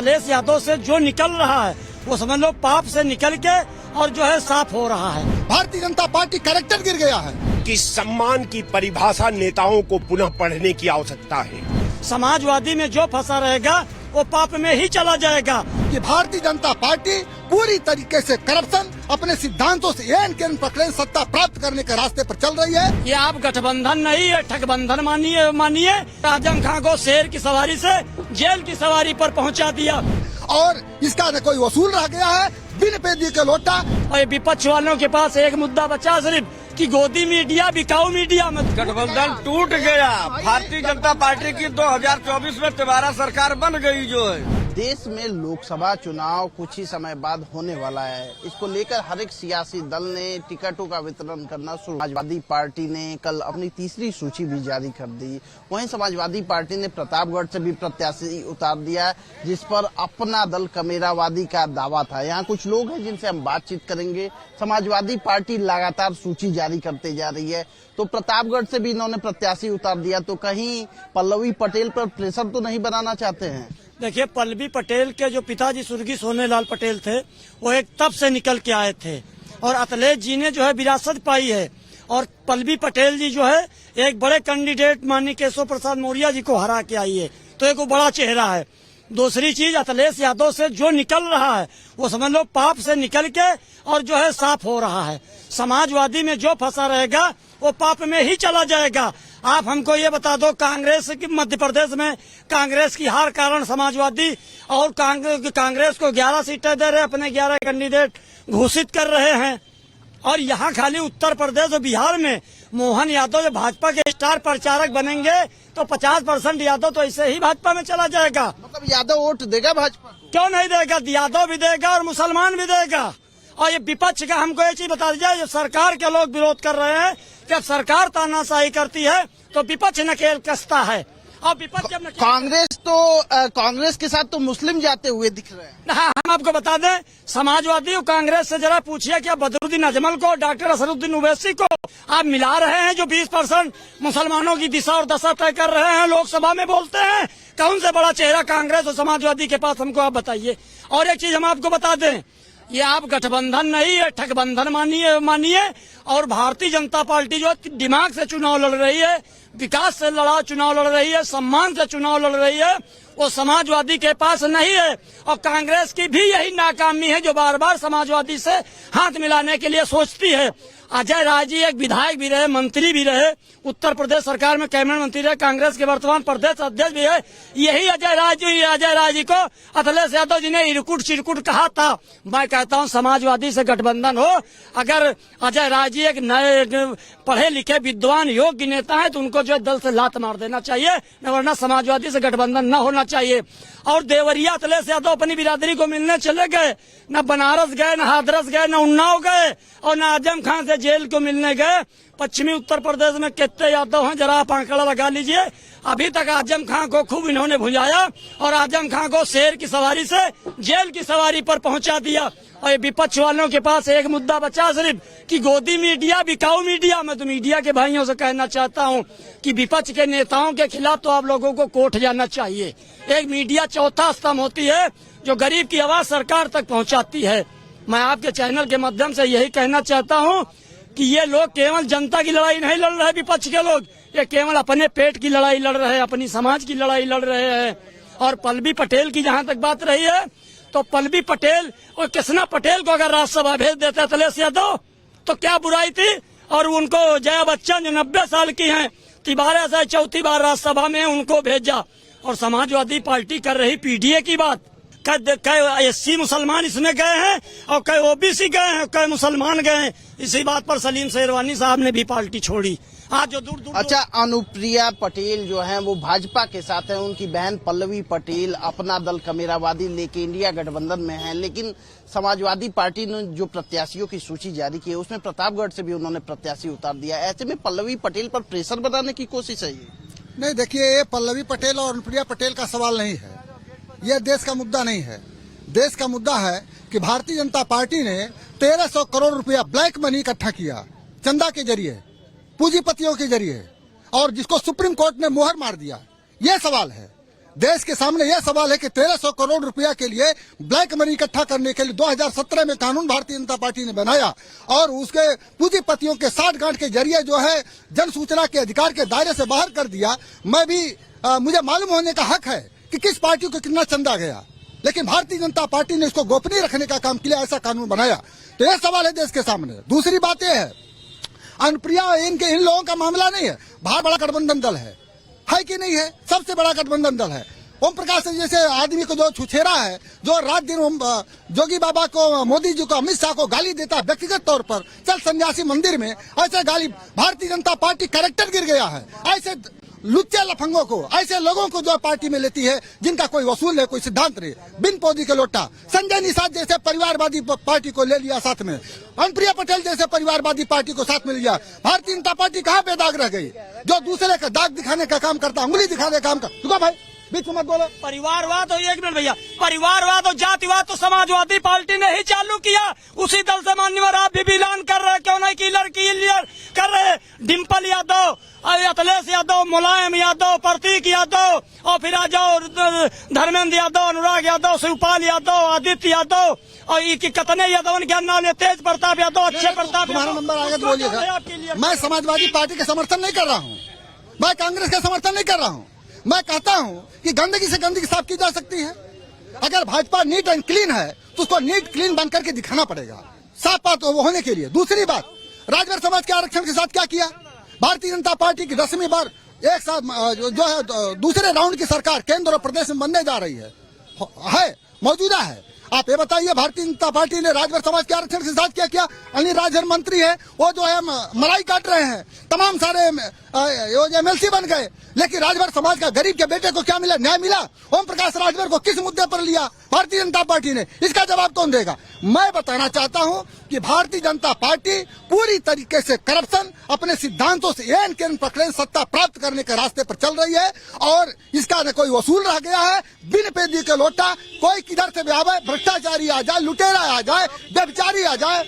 अखिलेश यादव से जो निकल रहा है वो समझ लो पाप से निकल के और जो है साफ हो रहा है। भारतीय जनता पार्टी कैरेक्टर गिर गया है कि सम्मान की परिभाषा नेताओं को पुनः पढ़ने की आवश्यकता है। समाजवादी में जो फंसा रहेगा वो पाप में ही चला जाएगा। कि भारतीय जनता पार्टी पूरी तरीके से करप्शन अपने सिद्धांतों से एन के एन पकड़े सत्ता प्राप्त करने के रास्ते पर चल रही है। ये आप गठबंधन नहीं है ठगबंधन मानिए। आजम खां को शेर की सवारी से जेल की सवारी पर पहुंचा दिया और इसका न कोई वसूल रह गया है, बिन पेदी के लोटा। और विपक्ष वालों के पास एक मुद्दा बचा सिर्फ कि गोदी मीडिया बिकाऊ मीडिया में। गठबंधन टूट गया। भारतीय जनता पार्टी की 2024 में दोबारा सरकार बन गई जो है। देश में लोकसभा चुनाव कुछ ही समय बाद होने वाला है। इसको लेकर हर एक सियासी दल ने टिकटों का वितरण करना शुरू। समाजवादी पार्टी ने कल अपनी तीसरी सूची भी जारी कर दी। वहीं समाजवादी पार्टी ने प्रतापगढ़ से भी प्रत्याशी उतार दिया, जिस पर अपना दल कमेरावादी का दावा था। यहाँ कुछ लोग हैं जिनसे हम बातचीत करेंगे। समाजवादी पार्टी लगातार सूची जारी करते जा रही है, तो प्रतापगढ़ से भी इन्होंने प्रत्याशी उतार दिया, तो कहीं पल्लवी पटेल पर प्रेशर तो नहीं बनाना चाहते हैं? देखिए, पल्लवी पटेल के जो पिताजी स्वर्गीय सोनेलाल पटेल थे वो एक तब से निकल के आए थे और अखिलेश जी ने जो है विरासत पाई है और पल्लवी पटेल जी जो है एक बड़े कैंडिडेट माननीय केशव प्रसाद मौर्य जी को हरा के आई है, तो एक वो बड़ा चेहरा है। दूसरी चीज, अखिलेश यादव से जो निकल रहा है वो समझ लो पाप से निकल के और जो है साफ हो रहा है। समाजवादी में जो फंसा रहेगा वो पाप में ही चला जाएगा। आप हमको ये बता दो, कांग्रेस की मध्य प्रदेश में कांग्रेस की हार कारण समाजवादी और कांग्रेस को 11 सीटें दे रहे, अपने 11 कैंडिडेट घोषित कर रहे हैं। और यहाँ खाली उत्तर प्रदेश और बिहार में मोहन यादव जो भाजपा के स्टार प्रचारक बनेंगे तो 50% यादव तो ऐसे ही भाजपा में चला जाएगा। मतलब यादव वोट देगा भाजपा को? क्यों नहीं देगा? यादव भी देगा और मुसलमान भी देगा। और ये विपक्ष का हमको ये चीज बता दीजिए, जो सरकार के लोग विरोध कर रहे हैं कि अब सरकार तानाशाही करती है तो विपक्ष नकेल कसता है। और विपक्ष जब कांग्रेस के साथ तो मुस्लिम जाते हुए दिख रहे हैं। हाँ, हम आपको बता दें, समाजवादी और कांग्रेस से जरा पूछिए कि बदरुद्दीन अजमल को, डॉक्टर असदुद्दीन ओवैसी को आप मिला रहे हैं जो 20% मुसलमानों की दिशा और दशा तय कर रहे हैं, लोकसभा में बोलते हैं। कौन से बड़ा चेहरा कांग्रेस और समाजवादी के पास, हमको आप बताइए। और एक चीज हम आपको बता दें, ये आप गठबंधन नहीं है ठगबंधन मानिए। और भारतीय जनता पार्टी जो दिमाग से चुनाव लड़ रही है, विकास से चुनाव लड़ रही है, सम्मान से चुनाव लड़ रही है, वो समाजवादी के पास नहीं है। और कांग्रेस की भी यही नाकामी है जो बार बार समाजवादी से हाथ मिलाने के लिए सोचती है। अजय राय जी एक विधायक भी रहे, मंत्री भी रहे, उत्तर प्रदेश सरकार में कैबिनेट मंत्री रहे, कांग्रेस के वर्तमान प्रदेश अध्यक्ष भी है। यही अजय राय जी को अखिलेश यादव जी ने इरकुट चिरकुट कहा था। मैं कहता हूं समाजवादी से गठबंधन हो, अगर अजय राय जी एक नए पढ़े लिखे विद्वान योग्य नेता है तो उनको जो दल से लात मार देना चाहिए, वरना समाजवादी से गठबंधन न होना चाहिए। और देवरिया अखिलेश यादव अपनी बिरादरी को मिलने चले गए, न बनारस गए, न हाथरस गए, न उन्नाव गए और न आजम खां से जेल को मिलने गए। पश्चिमी उत्तर प्रदेश में कितने यादव हैं जरा आप आंकड़ा लगा लीजिए। अभी तक आजम खां को खूब इन्होंने भुजाया और आजम खां को शेर की सवारी से जेल की सवारी पर पहुंचा दिया। और विपक्ष वालों के पास एक मुद्दा बचा सिर्फ कि गोदी मीडिया बिकाऊ मीडिया। मैं तो मीडिया के भाइयों से कहना चाहता हूं कि विपक्ष के नेताओं के खिलाफ तो आप लोगों को कोर्ट जाना चाहिए। एक मीडिया चौथा स्तंभ होती है जो गरीब की आवाज सरकार तक पहुंचाती है। मैं आपके चैनल के माध्यम से यही कहना चाहता हूं कि ये लोग केवल जनता की लड़ाई नहीं लड़ रहे, विपक्ष के लोग ये केवल अपने पेट की लड़ाई लड़ रहे हैं, अपनी समाज की लड़ाई लड़ रहे हैं। और पल्लवी पटेल की जहां तक बात रही है, तो पल्लवी पटेल और कृष्णा पटेल को अगर राज्यसभा भेज देते अखिलेश यादव तो क्या बुराई थी। और उनको जया बच्चन जो 90 साल की हैं, तिबारा से चौथी बार राज्यसभा में उनको भेजा। और समाजवादी पार्टी कर रही पीडीए की बात, कई एससी मुसलमान इसमें गए हैं और कई ओबीसी गए हैं, कई मुसलमान गए हैं। इसी बात पर सलीम शेरवानी साहब ने भी पार्टी छोड़ी। आज जो दूर अच्छा, अनुप्रिया पटेल जो हैं वो भाजपा के साथ हैं, उनकी बहन पल्लवी पटेल अपना दल कमेरावादी लेके इंडिया गठबंधन में है। लेकिन समाजवादी पार्टी ने जो प्रत्याशियों की सूची जारी की है उसमें प्रतापगढ़ से भी उन्होंने प्रत्याशी उतार दिया। ऐसे में पल्लवी पटेल पर प्रेशर बनाने की कोशिश है। नहीं, देखिए, ये पल्लवी पटेल और अनुप्रिया पटेल का सवाल नहीं है, यह देश का मुद्दा नहीं है। देश का मुद्दा है कि भारतीय जनता पार्टी ने 1300 करोड़ रुपया ब्लैक मनी इकट्ठा किया, चंदा के जरिए, पूंजीपतियों के जरिए, और जिसको सुप्रीम कोर्ट ने मोहर मार दिया। यह सवाल है। देश के सामने यह सवाल है कि 1300 करोड़ रुपया के लिए ब्लैक मनी इकट्ठा करने के लिए 2017 में कानून भारतीय जनता पार्टी ने बनाया और उसके पूंजीपतियों के साठगांठ के जरिए जो है जन सूचना के अधिकार के दायरे से बाहर कर दिया। मैं भी मुझे मालूम होने का हक है कि किस पार्टी को कितना चंदा गया, लेकिन भारतीय जनता पार्टी ने इसको गोपनीय रखने का काम किया, ऐसा कानून बनाया। तो यह सवाल है देश के सामने। दूसरी बात यह है, अनुप्रिया इन लोगों का मामला नहीं है, बहुत बड़ा गठबंधन दल है कि नहीं है? सबसे बड़ा गठबंधन दल है। ओम प्रकाश जैसे आदमी को जो छुछेरा है, जो रात दिन जोगी बाबा को, मोदी जी को, अमित शाह को गाली देता है व्यक्तिगत तौर पर, चल सन्यासी मंदिर में, ऐसे गाली। भारतीय जनता पार्टी कैरेक्टर गिर गया है। ऐसे लुच्चे लफंगों को, ऐसे लोगों को जो पार्टी में लेती है जिनका कोई वसूल है, कोई सिद्धांत नहीं, बिन पौधी के लोटा। संजय निषाद जैसे परिवारवादी पार्टी को ले लिया साथ में, अनुप्रिया पटेल जैसे परिवारवादी पार्टी को साथ में लिया। भारतीय जनता पार्टी कहाँ पे दाग रह गई? जो दूसरे का दाग दिखाने का काम करता, उंगली दिखाने का काम करता। रुको भाई, बीच में मत बोलो। परिवारवाद, और 1 मिनट भैया, परिवारवाद और जातिवाद तो समाजवादी पार्टी ने ही चालू किया। उसी दल से मान्यवर आप भी ऐलान कर रहे, क्यों नहीं किलर कर रहे? डिम्पल यादव, अखिलेश यादव, मुलायम यादव, प्रतीक यादव, और फिर आ जाओ धर्मेंद्र यादव, अनुराग यादव, शिवपाल यादव, आदित्य यादव, और कितने यादव क्या नाम है, तेज प्रताप यादव, अच्छे प्रताप। तुम्हारा नंबर आगे तो बोलिएगा। मैं समाजवादी पार्टी का समर्थन नहीं कर रहा हूँ, मैं कांग्रेस का समर्थन नहीं कर रहा हूँ। मैं कहता हूं कि गंदगी से गंदगी साफ की जा सकती है। अगर भाजपा नीट एंड क्लीन है तो उसको नीट क्लीन बन करके दिखाना पड़ेगा, साफ बात होने के लिए। दूसरी बात, राजभर समाज के आरक्षण के साथ क्या किया? भारतीय जनता पार्टी की 10वीं बार एक साथ जो है दूसरे राउंड की सरकार केंद्र और प्रदेश में बनने जा रही है मौजूदा है। आप ये बताइए, भारतीय जनता पार्टी ने राजभर समाज के आरक्षण के साथ क्या किया? अनिल राजभर मंत्री है, वो जो है मलाई काट रहे हैं, तमाम सारे MLC बन गए, लेकिन राजभर समाज का गरीब के बेटे को क्या मिला? न्याय मिला? ओम प्रकाश राजभर को किस मुद्दे पर लिया भारतीय जनता पार्टी ने? इसका जवाब कौन देगा? मैं बताना चाहता हूं कि भारतीय जनता पार्टी पूरी तरीके से करप्शन, अपने सिद्धांतों से एन केन पकड़े सत्ता प्राप्त करने के रास्ते पर चल रही है, और इसका न कोई वसूल रह गया है, बिन पेदी के लोटा। कोई किधर से भी आवे, भ्रष्टाचारी आ जाए, लुटेरा आ जाए, व्यभिचारी आ जाए,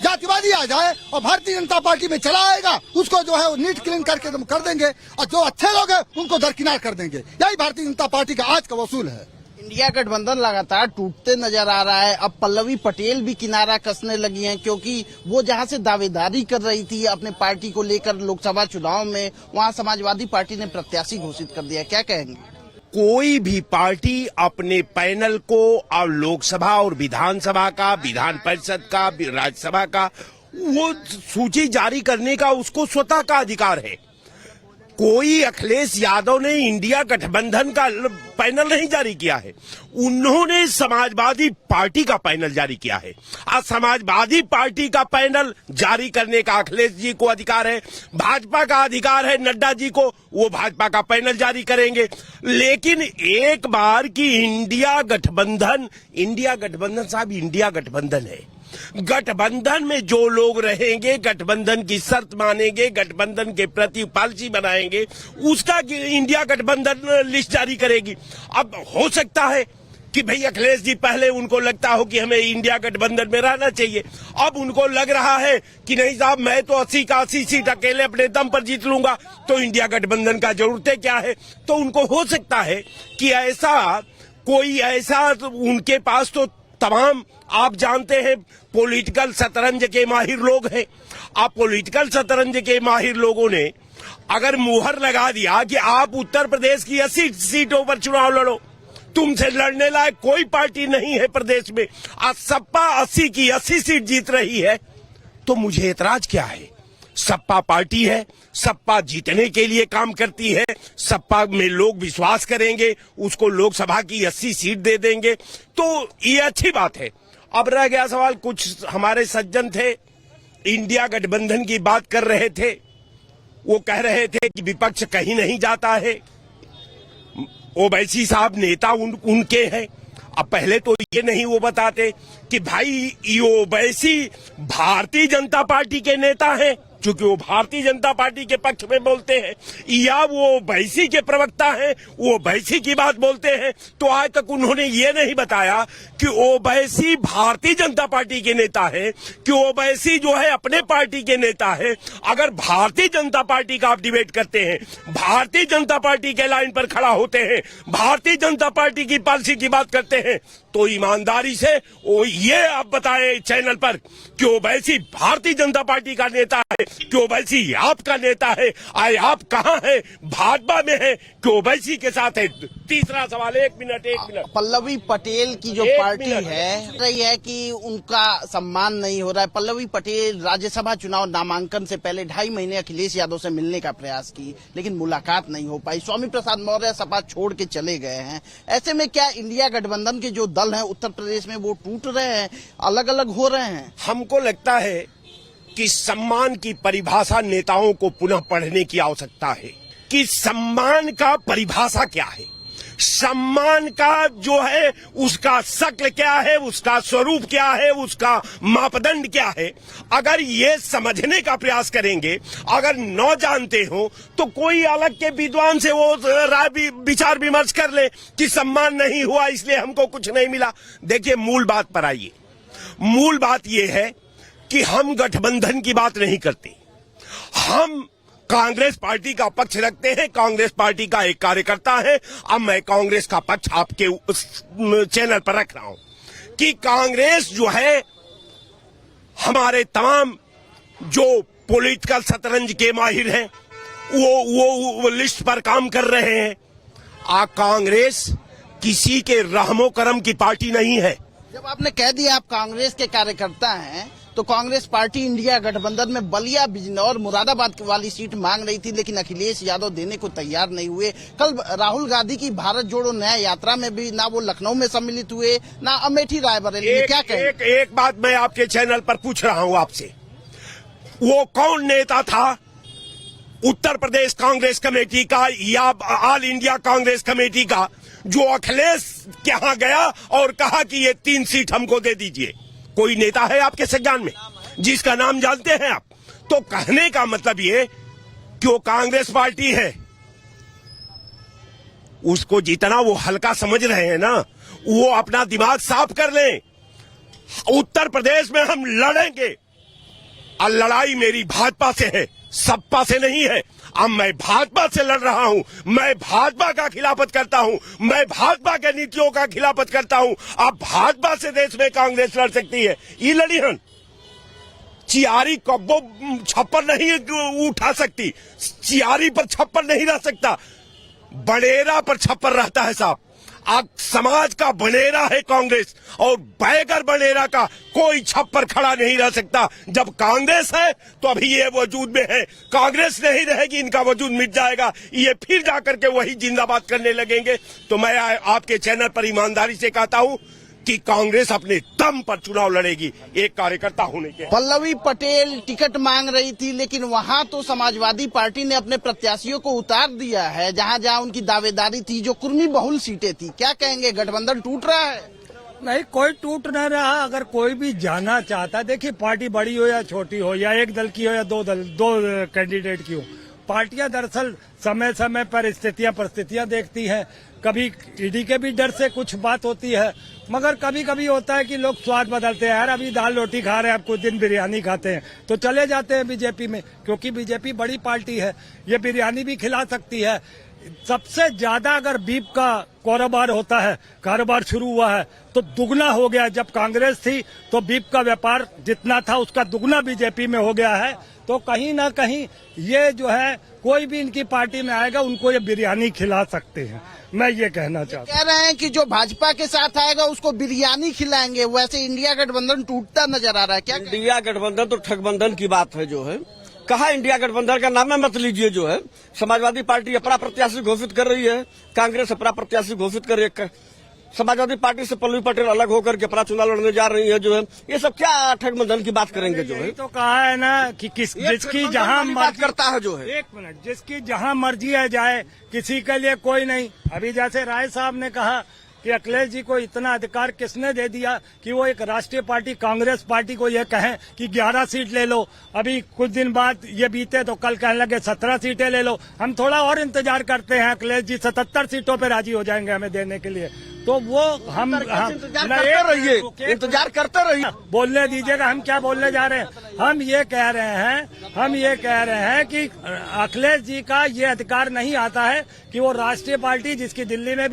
जातिवादी आ जाए, और भारतीय जनता पार्टी में चला आएगा, उसको जो है नीट क्लीन करके तुम कर देंगे, और जो अच्छे लोग हैं उनको दरकिनार कर देंगे। यही भारतीय जनता पार्टी का आज का वसूल है। इंडिया गठबंधन लगातार टूटते नजर आ रहा है। अब पल्लवी पटेल भी किनारा कसने लगी हैं, क्योंकि वो जहां से दावेदारी कर रही थी अपने पार्टी को लेकर लोकसभा चुनाव में, वहां समाजवादी पार्टी ने प्रत्याशी घोषित कर दिया। क्या कहेंगे? कोई भी पार्टी अपने पैनल को और लोकसभा और विधानसभा का, विधान परिषद का, राज्यसभा का वो सूची जारी करने का उसको स्वतः का अधिकार है। कोई अखिलेश यादव ने इंडिया गठबंधन का पैनल नहीं जारी किया है, उन्होंने समाजवादी पार्टी का पैनल जारी किया है। आज समाजवादी पार्टी का पैनल जारी करने का अखिलेश जी को अधिकार है, भाजपा का अधिकार है, नड्डा जी को, वो भाजपा का पैनल जारी करेंगे। लेकिन एक बार की इंडिया गठबंधन साहब इंडिया गठबंधन है। गठबंधन में जो लोग रहेंगे, गठबंधन की शर्त मानेंगे, गठबंधन के प्रति पॉलिसी बनाएंगे, उसका इंडिया गठबंधन लिस्ट जारी करेगी। अब हो सकता है कि भाई अखिलेश जी पहले उनको लगता हो कि हमें इंडिया गठबंधन में रहना चाहिए, अब उनको लग रहा है कि नहीं साहब मैं तो 80 का 80 सीट अकेले अपने दम पर जीत लूंगा, तो इंडिया गठबंधन का जरूरतें क्या है। तो उनको हो सकता है कि ऐसा उनके पास तो तमाम आप जानते हैं पॉलिटिकल शतरंज के माहिर लोग हैं। आप पॉलिटिकल शतरंज के माहिर लोगों ने अगर मुहर लगा दिया कि आप उत्तर प्रदेश की 80 सीटों पर चुनाव लड़ो, तुमसे लड़ने लायक कोई पार्टी नहीं है प्रदेश में, आज सपा 80 की 80 सीट जीत रही है, तो मुझे एतराज क्या है? सपा पार्टी है, सपा जीतने के लिए काम करती है, सपा में लोग विश्वास करेंगे, उसको लोकसभा की 80 सीट दे देंगे, तो ये अच्छी बात है। अब रह गया सवाल, कुछ हमारे सज्जन थे इंडिया गठबंधन की बात कर रहे थे, वो कह रहे थे कि विपक्ष कहीं नहीं जाता है, ओवैसी साहब नेता उनके हैं। अब पहले तो ये नहीं वो बताते कि भाई ये ओवैसी भारतीय जनता पार्टी के नेता हैं। क्योंकि वो भारतीय जनता पार्टी के पक्ष में बोलते हैं या वो ओवैसी के प्रवक्ता हैं, वो ओवैसी की बात बोलते हैं, तो आज तक उन्होंने ये नहीं बताया कि ओवैसी भारतीय जनता पार्टी के नेता है, कि ओवैसी जो है अपने पार्टी के नेता है। अगर भारतीय जनता पार्टी का आप डिबेट करते हैं, भारतीय जनता पार्टी के लाइन पर खड़ा होते हैं, भारतीय जनता पार्टी की पॉलिसी की बात करते हैं, तो ईमानदारी से वो ये आप बताएं चैनल पर कि ओवैसी भारतीय जनता पार्टी का नेता है, कि ओवैसी आपका नेता है। आए आप कहां है? भाजपा में है कि ओवैसी के साथ है? तीसरा सवाल, एक मिनट। पल्लवी पटेल की जो पार्टी है रही है कि उनका सम्मान नहीं हो रहा है। पल्लवी पटेल राज्यसभा चुनाव नामांकन से पहले 2.5 महीने अखिलेश यादव से मिलने का प्रयास की, लेकिन मुलाकात नहीं हो पाई। स्वामी प्रसाद मौर्य सपा छोड़ के चले गए हैं। ऐसे में क्या इंडिया गठबंधन के जो दल हैं उत्तर प्रदेश में वो टूट रहे हैं, अलग अलग हो रहे हैं? हमको लगता है कि सम्मान की परिभाषा नेताओं को पुनः पढ़ने की आवश्यकता है कि सम्मान का परिभाषा क्या है, सम्मान का जो है उसका शक्ल क्या है, उसका स्वरूप क्या है, उसका मापदंड क्या है। अगर ये समझने का प्रयास करेंगे, अगर न जानते हो तो कोई अलग के विद्वान से वो राय विचार विमर्श कर ले कि सम्मान नहीं हुआ इसलिए हमको कुछ नहीं मिला। देखिए मूल बात पर आइए। मूल बात यह है कि हम गठबंधन की बात नहीं करते, हम कांग्रेस पार्टी का पक्ष रखते हैं। कांग्रेस पार्टी का एक कार्यकर्ता है। अब मैं कांग्रेस का पक्ष आपके उस चैनल पर रख रहा हूं कि कांग्रेस जो है हमारे तमाम जो पॉलिटिकल शतरंज के माहिर हैं वो लिस्ट पर काम कर रहे हैं। कांग्रेस किसी के रहमो करम की पार्टी नहीं है। जब आपने कह दिया आप कांग्रेस के कार्यकर्ता हैं, तो कांग्रेस पार्टी इंडिया गठबंधन में बलिया, बिजनौर, मुरादाबाद वाली सीट मांग रही थी, लेकिन अखिलेश यादव देने को तैयार नहीं हुए। कल राहुल गांधी की भारत जोड़ो न्याय यात्रा में भी ना वो लखनऊ में सम्मिलित हुए, ना अमेठी रायबरेली में। क्या कहें? एक बात मैं आपके चैनल पर पूछ रहा हूं आपसे, वो कौन नेता था उत्तर प्रदेश कांग्रेस कमेटी का या ऑल इंडिया कांग्रेस कमेटी का जो अखिलेश के यहां गया और कहा कि ये 3 सीट हमको दे दीजिए? कोई नेता है आपके संज्ञान में जिसका नाम जानते हैं आप? तो कहने का मतलब ये कि वो कांग्रेस पार्टी है, उसको जितना वो हल्का समझ रहे हैं ना, वो अपना दिमाग साफ कर लें। उत्तर प्रदेश में हम लड़ेंगे और लड़ाई मेरी भाजपा से है, सपा से नहीं है। अब मैं भाजपा से लड़ रहा हूं, मैं भाजपा का खिलाफत करता हूं, मैं भाजपा के नीतियों का खिलाफत करता हूं। अब भाजपा से देश में कांग्रेस लड़ सकती है, ये लड़ी हन। चियारी कब्बो छप्पर नहीं उठा सकती, चियारी पर छप्पर नहीं रह सकता, बनेरा पर छप्पर रहता है साहब। आज समाज का बनेरा है कांग्रेस और बैगर बनेरा का कोई छप्पर खड़ा नहीं रह सकता। जब कांग्रेस है तो अभी ये वजूद में है, कांग्रेस नहीं रहेगी इनका वजूद मिट जाएगा, ये फिर जाकर के वही जिंदाबाद करने लगेंगे। तो मैं आपके चैनल पर ईमानदारी से कहता हूं कि कांग्रेस अपने दम पर चुनाव लड़ेगी, एक कार्यकर्ता होने के। पल्लवी पटेल टिकट मांग रही थी, लेकिन वहां तो समाजवादी पार्टी ने अपने प्रत्याशियों को उतार दिया है जहां जहां उनकी दावेदारी थी, जो कुर्मी बहुल सीटें थी। क्या कहेंगे, गठबंधन टूट रहा है? नहीं, कोई टूट नहीं रहा। अगर कोई भी जाना चाहता, देखिए पार्टी बड़ी हो या छोटी हो, या एक दल की हो या दो कैंडिडेट की हो, पार्टियां दरअसल समय समय पर परिस्थितियां देखती हैं। कभी ईडी के भी डर से कुछ बात होती है, मगर कभी कभी होता है कि लोग स्वाद बदलते हैं। यार अभी दाल रोटी खा रहे हैं, अब कुछ दिन बिरयानी खाते हैं, तो चले जाते हैं बीजेपी में, क्योंकि बीजेपी बड़ी पार्टी है, ये बिरयानी भी खिला सकती है। सबसे ज्यादा अगर बीफ का कारोबार होता है, कारोबार शुरू हुआ है तो दुगना हो गया। जब कांग्रेस थी तो बीफ का व्यापार जितना था उसका दुगना बीजेपी में हो गया है। तो कहीं ना कहीं ये जो है, कोई भी इनकी पार्टी में आएगा उनको ये बिरयानी खिला सकते हैं, मैं ये कहना चाहता हूँ। कह रहे हैं कि जो भाजपा के साथ आएगा उसको बिरयानी खिलाएंगे, वैसे इंडिया गठबंधन टूटता नजर आ रहा है। क्या इंडिया गठबंधन तो ठगबंधन की बात है जो है। कहा इंडिया गठबंधन का नाम मत लीजिए। जो है समाजवादी पार्टी अपना प्रत्याशी घोषित कर रही है, कांग्रेस अपना प्रत्याशी घोषित कर रही है, समाजवादी पार्टी से पल्लवी पटेल अलग होकर के अपना चुनाव लड़ने जा रही है। जो है ये सब क्या ठगबंधन की बात करेंगे? जो है तो कहा है ना कि जिसकी जहाँ बात करता है जो है। एक मिनट, जिसकी जहाँ मर्जी है जाए, किसी के लिए कोई नहीं। अभी जैसे राय साहब ने कहा कि अखिलेश जी को इतना अधिकार किसने दे दिया कि वो एक राष्ट्रीय पार्टी कांग्रेस पार्टी को ये कहें कि 11 सीट ले लो, अभी कुछ दिन बाद ये बीते तो कल कहने लगे 17 सीटें ले लो। हम थोड़ा और इंतजार करते हैं, अखिलेश जी 77 सीटों पे राजी हो जाएंगे हमें देने के लिए, तो वो हम इंतजार करते रहिए। बोलने दीजिएगा, हम क्या बोलने जा रहे हैं। हम ये कह रहे हैं कि अखिलेश जी का ये अधिकार नहीं आता है कि वो राष्ट्रीय पार्टी जिसकी दिल्ली में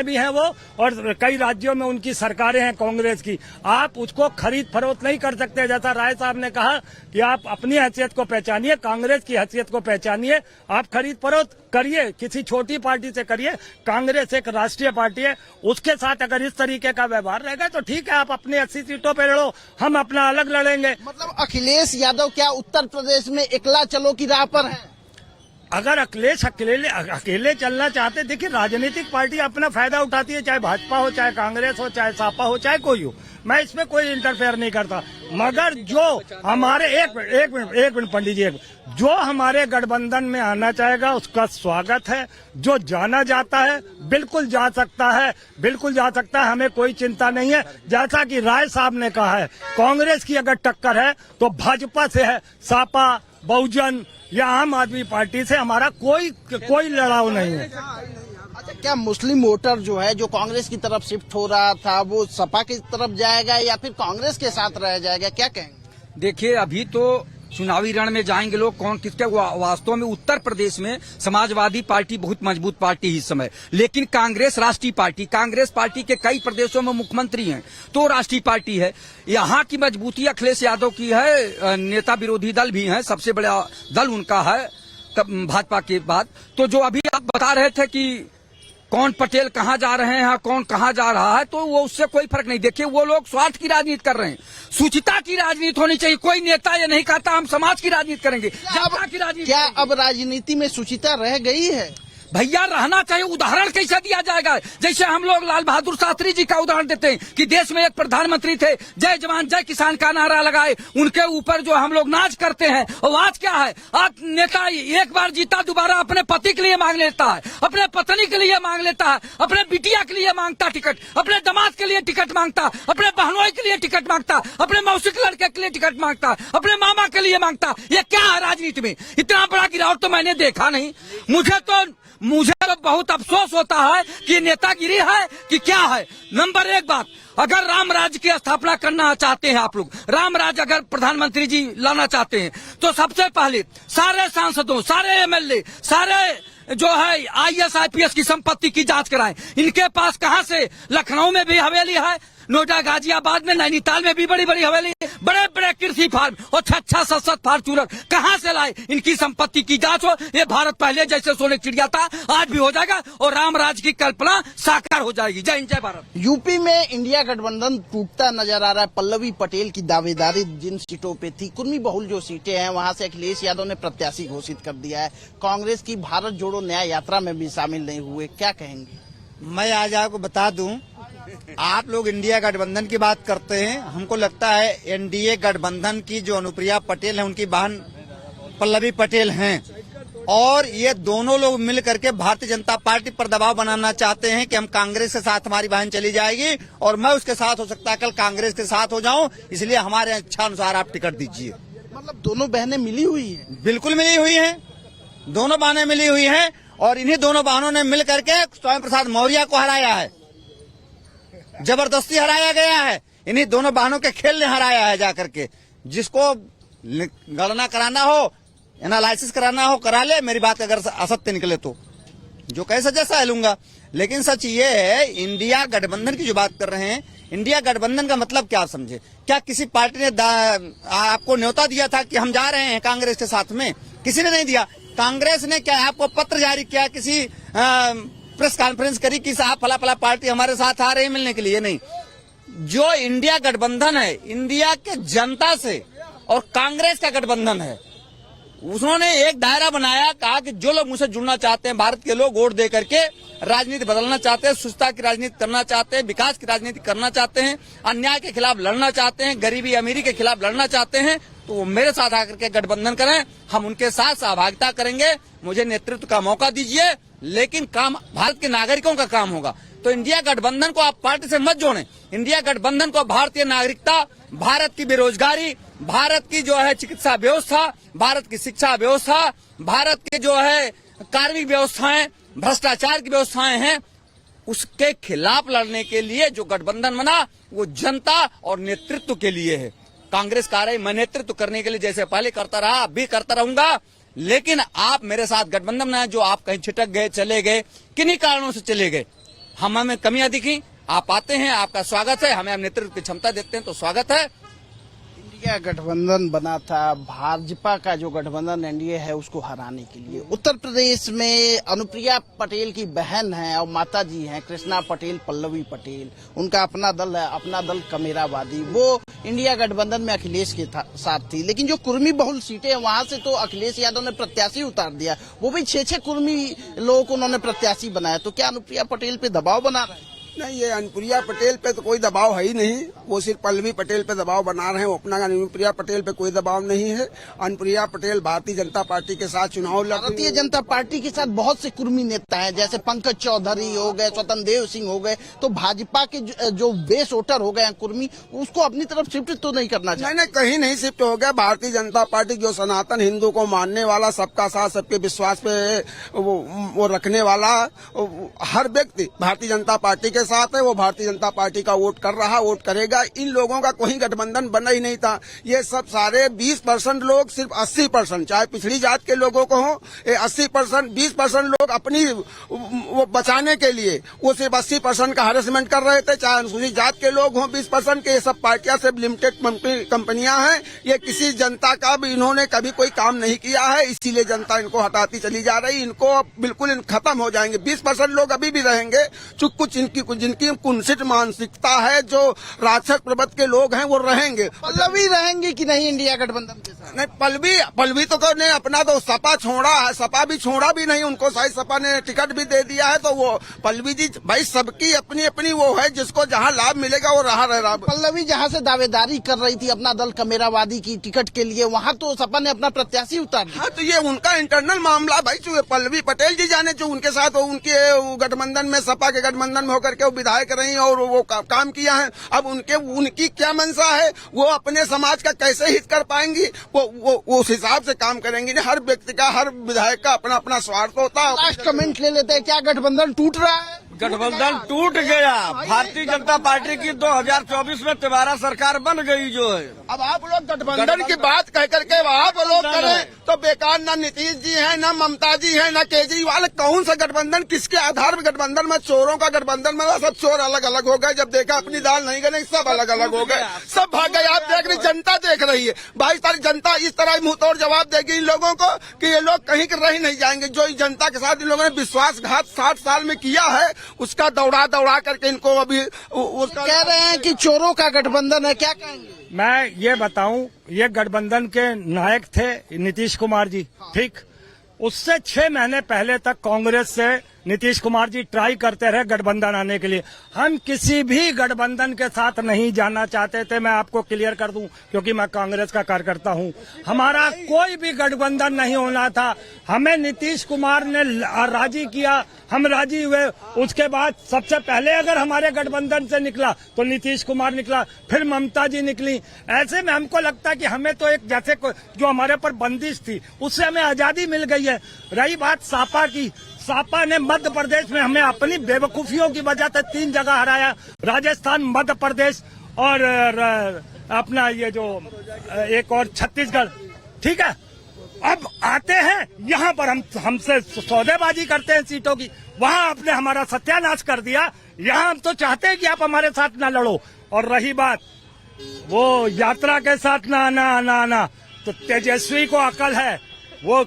भी है वो, और कई राज्यों में उनकी सरकारें हैं कांग्रेस की, आप उसको खरीद फरोख्त नहीं कर सकते। जैसा राय साहब ने कहा कि आप अपनी हैसियत को पहचानिए, कांग्रेस की हैसियत को पहचानिए, आप खरीद फरोख्त करिए, किसी छोटी पार्टी से करिए। कांग्रेस एक राष्ट्रीय पार्टी है, उसके साथ अगर इस तरीके का व्यवहार रहेगा तो ठीक है, आप अपनी 80 सीटों पे लड़ो, हम अपना अलग लड़ेंगे। मतलब अखिलेश यादव क्या उत्तर प्रदेश में एकला चलो की राह पर हैं? अगर अखिलेश अकेले चलना चाहते, देखिए राजनीतिक पार्टी अपना फायदा उठाती है, चाहे भाजपा हो, चाहे कांग्रेस हो, चाहे सपा हो, चाहे कोई हो, मैं इसमें कोई इंटरफेयर नहीं करता। मगर जो हमारे एक मिनट पंडित जी, जो हमारे गठबंधन में आना चाहेगा उसका स्वागत है। जो जाना जाता है बिल्कुल जा सकता है, हमें कोई चिंता नहीं है। जैसा कि राय साहब ने कहा है, कांग्रेस की अगर टक्कर है तो भाजपा से है, सपा, बहुजन या आम आदमी पार्टी से हमारा कोई लड़ाव नहीं है। अच्छा, क्या मुस्लिम वोटर जो है जो कांग्रेस की तरफ शिफ्ट हो रहा था वो सपा की तरफ जाएगा या फिर कांग्रेस के साथ रह जाएगा, क्या कहेंगे? देखिए, अभी तो चुनावी रण में जाएंगे लोग कौन किसके। वास्तव में उत्तर प्रदेश में समाजवादी पार्टी बहुत मजबूत पार्टी है इस समय, लेकिन कांग्रेस राष्ट्रीय पार्टी, कांग्रेस पार्टी के कई प्रदेशों में मुख्यमंत्री हैं तो राष्ट्रीय पार्टी है। यहाँ की मजबूती अखिलेश यादव की है, नेता विरोधी दल भी हैं, सबसे बड़ा दल उनका है भाजपा के बाद। तो जो अभी आप बता रहे थे कि कौन पटेल कहाँ जा रहे हैं, कौन कहाँ जा रहा है, तो वो उससे कोई फर्क नहीं। देखिए, वो लोग स्वार्थ की राजनीति कर रहे हैं, शुचिता की राजनीति होनी चाहिए। कोई नेता ये नहीं कहता हम समाज की राजनीति करेंगे, जनता की राजनीति। क्या अब राजनीति में शुचिता रह गई है? भैया रहना चाहिए। उदाहरण कैसे दिया जाएगा? जैसे हम लोग लाल बहादुर शास्त्री जी का उदाहरण देते हैं कि देश में एक प्रधानमंत्री थे, जय जवान जय किसान का नारा लगाए, उनके ऊपर जो हम लोग नाच करते हैं, और आज क्या है, आज नेता एक बार जीता दोबारा अपने पति के लिए मांग लेता है, अपने पत्नी के लिए मांग लेता है, अपने बिटिया के लिए मांगता टिकट, अपने दामाद के लिए टिकट मांगता, अपने बहनोई के लिए टिकट मांगता, अपने मौसी के लड़के के लिए टिकट मांगता, अपने मामा के लिए मांगता। ये क्या है राजनीति में? इतना बड़ा गिरावट तो मैंने देखा नहीं। मुझे तो बहुत अफसोस होता है कि नेतागिरी है कि क्या है। नंबर एक बात, अगर राम राज्य की स्थापना करना चाहते हैं आप लोग, राम राज्य अगर प्रधानमंत्री जी लाना चाहते हैं, तो सबसे पहले सारे सांसदों, सारे एमएलए, सारे जो है IAS IPS की संपत्ति की जांच कराएं। इनके पास कहां से, लखनऊ में भी हवेली है, नोएडा, गाजियाबाद में, नैनीताल में भी बड़ी बड़ी हवेली, बड़े बड़े कृषि फार्म और 6-7 फार्चूनर कहां से लाए? इनकी संपत्ति की जांच हो। ये भारत पहले जैसे सोने चिड़िया था आज भी हो जाएगा और राम राज्य की कल्पना साकार हो जाएगी। जय हिंद, जय भारत। यूपी में इंडिया गठबंधन टूटता नजर आ रहा है। पल्लवी पटेल की दावेदारी जिन सीटों पे थी, कुर्मी बहुल जो सीटें हैं वहां से अखिलेश यादव ने प्रत्याशी घोषित कर दिया है। कांग्रेस की भारत जोड़ो न्याय यात्रा में भी शामिल नहीं हुए, क्या कहेंगे? मैं आज आपको बता दूं, आप लोग इंडिया गठबंधन की बात करते हैं, हमको लगता है एनडीए गठबंधन की जो अनुप्रिया पटेल है उनकी बहन पल्लवी पटेल हैं, और ये दोनों लोग मिल करके भारतीय जनता पार्टी पर दबाव बनाना चाहते हैं कि हम कांग्रेस के साथ हमारी बहन चली जाएगी और मैं उसके साथ हो सकता है कल कांग्रेस के साथ हो जाऊं, इसलिए हमारे इच्छा अनुसार आप टिकट दीजिए। मतलब दोनों बहनें मिली हुई हैं? बिल्कुल मिली हुई हैं, दोनों बहनें मिली हुई हैं, और इन्हीं दोनों बहनों ने मिल करके स्वयं प्रसाद मौर्य को हराया है, जबरदस्ती हराया गया है। इन्हीं दोनों बहनों के खेल ने हराया है जाकर के। जिसको गणना कराना हो, एनालिसिस कराना हो, करा ले, मेरी बात अगर असत्य निकले तो जो कहे सजा सह लूंगा। लेकिन सच ये है, इंडिया गठबंधन की जो बात कर रहे हैं, इंडिया गठबंधन का मतलब क्या आप समझे? क्या किसी पार्टी ने आपको न्योता दिया था कि हम जा रहे हैं कांग्रेस के साथ में? किसी ने नहीं दिया। कांग्रेस ने क्या आपको पत्र जारी किया, किसी प्रेस कॉन्फ्रेंस करी कि साहब फला फला पार्टी हमारे साथ आ रही है मिलने के लिए? नहीं। जो इंडिया गठबंधन है, इंडिया के जनता से और कांग्रेस का गठबंधन है। उन्होंने एक दायरा बनाया, कहा कि जो लोग मुझसे जुड़ना चाहते हैं, भारत के लोग वोट दे करके राजनीति बदलना चाहते हैं, सुस्ता की राजनीति करना चाहते हैं, विकास की राजनीति करना चाहते हैं, अन्याय के खिलाफ लड़ना चाहते हैं, गरीबी अमीरी के खिलाफ लड़ना चाहते हैं, तो वो मेरे साथ आकर के गठबंधन करें, हम उनके साथ सहभागिता करेंगे। मुझे नेतृत्व का मौका दीजिए, लेकिन काम भारत के नागरिकों का काम होगा, तो इंडिया गठबंधन को आप पार्टी से मत जोड़ें। इंडिया गठबंधन को भारतीय नागरिकता, भारत की बेरोजगारी, भारत की जो है चिकित्सा व्यवस्था, भारत की शिक्षा व्यवस्था, भारत के जो है कार्मिक व्यवस्थाएं, भ्रष्टाचार की व्यवस्थाएं हैं, उसके खिलाफ लड़ने के लिए जो गठबंधन बना वो जनता और नेतृत्व के लिए है। कांग्रेस कह रही मैं नेतृत्व करने के लिए जैसे पहले करता रहा अब भी करता रहूंगा, लेकिन आप मेरे साथ गठबंधन में जो आप कहीं छिटक गए, चले गए, किन्हीं कारणों से चले गए, हमें कमियां दिखी, आप आते हैं, आपका स्वागत है, हमें आप नेतृत्व की क्षमता देते हैं तो स्वागत है। इंडिया गठबंधन बना था, भाजपा का जो गठबंधन एनडीए है उसको हराने के लिए। उत्तर प्रदेश में अनुप्रिया पटेल की बहन है और माता जी हैं कृष्णा पटेल, पल्लवी पटेल, उनका अपना दल है, अपना दल कमेरावादी, वो इंडिया गठबंधन में अखिलेश के साथ थी। लेकिन जो कुर्मी बहुल सीटें हैं वहां से तो अखिलेश यादव ने प्रत्याशी उतार दिया, वो भी 6-6 कुर्मी लोगों को उन्होंने प्रत्याशी बनाया। तो क्या अनुप्रिया पटेल पे दबाव बना रहे हैं? नहीं, ये अनुप्रिया पटेल पे तो कोई दबाव है ही नहीं, वो सिर्फ पल्लवी पटेल पे दबाव बना रहे हैं, वो अपना अनुप्रिया पटेल पे कोई दबाव नहीं है। अनुप्रिया पटेल भारतीय जनता पार्टी के साथ चुनाव लड़ रही है। भारतीय जनता पार्टी के साथ बहुत से कुर्मी नेता हैं, जैसे पंकज चौधरी हो गए, स्वतंत्र देव सिंह हो गए, तो भाजपा के जो बेस वोटर हो गए कुर्मी, उसको अपनी तरफ शिफ्ट तो नहीं करना चाहिए। नहीं, कहीं नहीं शिफ्ट हो गया। भारतीय जनता पार्टी जो सनातन हिंदू को मानने वाला, सबका साथ सबके विश्वास पे वो रखने वाला हर व्यक्ति भारतीय जनता पार्टी के साथ है, वो भारतीय जनता पार्टी का वोट कर रहा, वोट करेगा। इन लोगों का कोई गठबंधन बना ही नहीं था। ये सब सारे 20% लोग सिर्फ 80%, चाहे पिछड़ी जात के लोगों को हो, 80%, 20% लोग अपनी वो बचाने के लिए वो सिर्फ 80% का हरेसमेंट कर रहे थे। चाहे अनुसूचित जात के लोग हों 20% के, ये सब पार्टियां सिर्फ लिमिटेड कंपनियां हैं। ये किसी जनता का भी इन्होंने कभी कोई काम नहीं किया है, इसीलिए जनता इनको हटाती चली जा रही। इनको बिल्कुल खत्म हो जाएंगे। 20% लोग अभी भी रहेंगे, कुछ जिनकी कुंसित मानसिकता है, जो राक्षस प्रवृत्ति के लोग हैं, वो रहेंगे। पल्लवी रहेंगी कि नहीं इंडिया गठबंधन के साथ? नहीं, पल्लवी तो ने अपना तो सपा छोड़ा है, सपा भी छोड़ा भी नहीं, उनको शायद सपा ने टिकट भी दे दिया है। तो वो पल्लवी जी भाई सबकी अपनी अपनी वो है, जिसको जहाँ लाभ मिलेगा वो रहा। पल्लवी जहाँ से दावेदारी कर रही थी अपना दल कमेरावादी की टिकट के लिए, वहाँ तो सपा ने अपना प्रत्याशी उतार दिया। हाँ, तो ये उनका इंटरनल मामला भाई। जो पल्लवी पटेल जी जाने जो उनके साथ उनके गठबंधन में, सपा के गठबंधन में होकर के वो विधायक रही और वो काम किया है। अब उनकी क्या मंशा है, वो अपने समाज का कैसे हित कर पाएंगी, वो उस हिसाब से काम करेंगी। हर व्यक्ति का, हर विधायक का अपना अपना स्वार्थ होता है। लास्ट कमेंट ले लेते हैं, क्या गठबंधन टूट रहा है? गठबंधन टूट गया। भारतीय जनता पार्टी की 2024 में दोबारा सरकार बन गई जो है। अब आप लोग गठबंधन की बात कह करके आप लोग करें तो बेकार। ना नीतीश जी हैं, ना ममता जी हैं, ना केजरीवाल। कौन सा गठबंधन, किसके आधार पर गठबंधन में? चोरों का गठबंधन में सब चोर अलग अलग हो गए। जब देखा अपनी दाल नहीं गले, सब अलग अलग हो गए, सब भाग गए। आप देख रही, जनता देख रही है। 22 तारीख जनता इस तरह मुंह तोड़ जवाब देगी इन लोगों को कि ये लोग कहीं रह ही नहीं जाएंगे। जो जनता के साथ इन लोगों ने विश्वासघात 60 साल में किया है, उसका दौड़ा करके इनको अभी कह रहे हैं कि चोरों का गठबंधन है, क्या कहेंगे? मैं ये बताऊं, ये गठबंधन के नायक थे नीतीश कुमार जी, ठीक। उससे 6 महीने पहले तक कांग्रेस से नीतीश कुमार जी ट्राई करते रहे गठबंधन आने के लिए। हम किसी भी गठबंधन के साथ नहीं जाना चाहते थे, मैं आपको क्लियर कर दूं, क्योंकि मैं कांग्रेस का कार्यकर्ता हूं। हमारा कोई भी गठबंधन नहीं होना था। हमें नीतीश कुमार ने राजी किया, हम राजी हुए। उसके बाद सबसे पहले अगर हमारे गठबंधन से निकला तो नीतीश कुमार निकला, फिर ममता जी निकली। ऐसे में हमको लगता है कि हमें तो एक जैसे जो हमारे पर बंदिश थी उससे हमें आजादी मिल गई है। रही बात सापा की, सापा ने मध्य प्रदेश में हमें अपनी बेवकूफियों की वजह से 3 जगह हराया, राजस्थान, मध्य प्रदेश और अपना ये जो एक और छत्तीसगढ़, ठीक है। अब आते हैं यहाँ पर हमसे सौदेबाजी करते हैं सीटों की, वहाँ आपने हमारा सत्यानाश कर दिया। यहाँ हम तो चाहते हैं कि आप हमारे साथ ना लड़ो। और रही बात वो यात्रा के साथ ना आना, तो तेजस्वी को अकल है, वो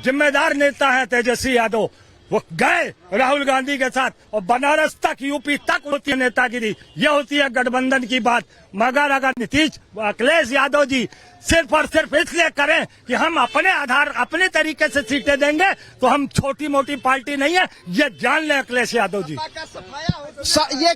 जिम्मेदार नेता है तेजस्वी यादव। वो गए राहुल गांधी के साथ और बनारस तक, यूपी तक होती है नेतागिरी, ये होती है गठबंधन की बात। मगर अगर नीतीश अखिलेश यादव जी सिर्फ और सिर्फ इसलिए करें कि हम अपने आधार, अपने तरीके से सीटें देंगे, तो हम छोटी मोटी पार्टी नहीं है, ये जान लें अखिलेश यादव जी। ये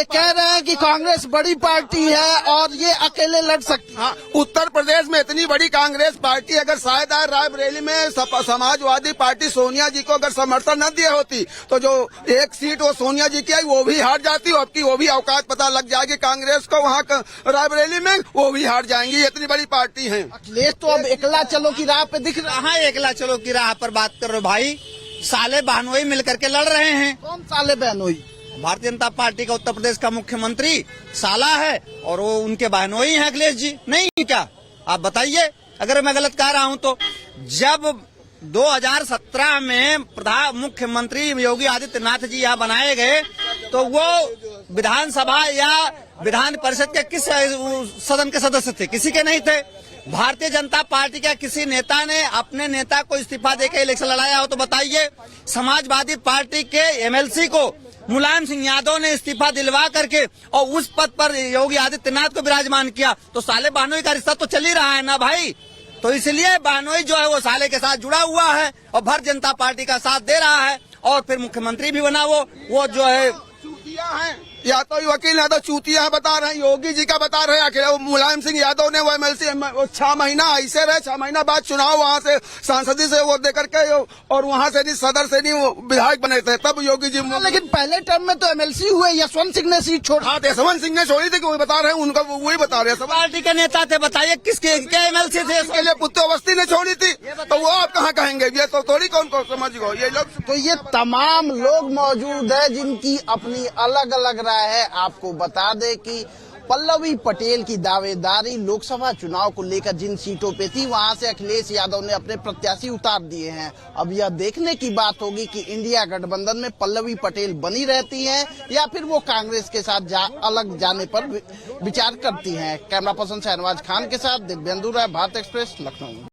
कह रहे हैं कि कांग्रेस बड़ी पार्टी है और ये अकेले लड़ सकती है। हाँ, उत्तर प्रदेश में इतनी बड़ी कांग्रेस पार्टी, अगर शायद रायबरेली में समाजवादी पार्टी सोनिया जी को अगर समर्थन न दिए होती तो जो एक सीट वो सोनिया जी की आई वो भी हार जाती, अब की वो भी औकात पता लग जाएगी कांग्रेस को वहाँ रायबरेली में, वो भी हार जाएंगी। इतनी बड़ी पार्टी है। अखिलेश तो अब एकला चलो की राह पे दिख रहा है। कहाँ एकला चलो की राह पर बात कर रहे हो भाई? साले बहनोई मिलकर के लड़ रहे हैं। कौन साले बहनोई? भारतीय जनता पार्टी का उत्तर प्रदेश का मुख्यमंत्री साला है और वो उनके बहनोई हैं अखिलेश जी, नहीं क्या? आप बताइए अगर मैं गलत कह रहा हूं तो। जब 2017 में प्रधान मुख्यमंत्री योगी आदित्यनाथ जी यहाँ बनाए गए तो वो विधानसभा या विधान परिषद के किस सदन के सदस्य थे? किसी के नहीं थे। भारतीय जनता पार्टी के किसी नेता ने अपने नेता को इस्तीफा देकर इलेक्शन लड़ाया हो तो बताइए। समाजवादी पार्टी के एमएलसी को मुलायम सिंह यादव ने इस्तीफा दिलवा करके और उस पद पर योगी आदित्यनाथ को विराजमान किया, तो साले बहनोई का रिश्ता तो चल ही रहा है ना भाई। तो इसलिए बहनोई जो है वो साले के साथ जुड़ा हुआ है और भारतीय जनता पार्टी का साथ दे रहा है और फिर मुख्यमंत्री भी बना वो जो है चूतिया है, या तो वकील या तो चूतिया बता रहे हैं। योगी जी का बता रहे हैं मुलायम सिंह यादव ने वो एमएलसी 6 महीना ऐसे रहे, 6 महीना बाद चुनाव वहाँ से सांसदी से वो दे करके और वहाँ से नहीं सदर से नहीं वो विधायक बने थे, तब योगी जी। लेकिन पहले टर्म में तो एमएलसी हुए, यशवंत सिंह ने सीट छोड़ा। हाँ, यशवंत सिंह ने छोड़ी थी, वही बता रहे हैं, उनका वही बता रहे हैं। पार्टी के नेता थे, बताइए किसके एमएलसी थे? इसके लिए पुत्र अवस्थी ने छोड़ी थी, तो वो आप कहाँ कहेंगे? ये तो थोड़ी कौन को समझ गो ये लोग। तो ये तमाम लोग मौजूद है जिनकी अपनी अलग अलग राय है। आपको बता दें कि पल्लवी पटेल की दावेदारी लोकसभा चुनाव को लेकर जिन सीटों पे थी वहां से अखिलेश यादव ने अपने प्रत्याशी उतार दिए हैं। अब यह देखने की बात होगी कि इंडिया गठबंधन में पल्लवी पटेल बनी रहती हैं या फिर वो कांग्रेस के साथ अलग जाने पर विचार करती हैं। कैमरा पर्सन शहनवाज खान के साथ दिव्येंदु राय, भारत एक्सप्रेस, लखनऊ।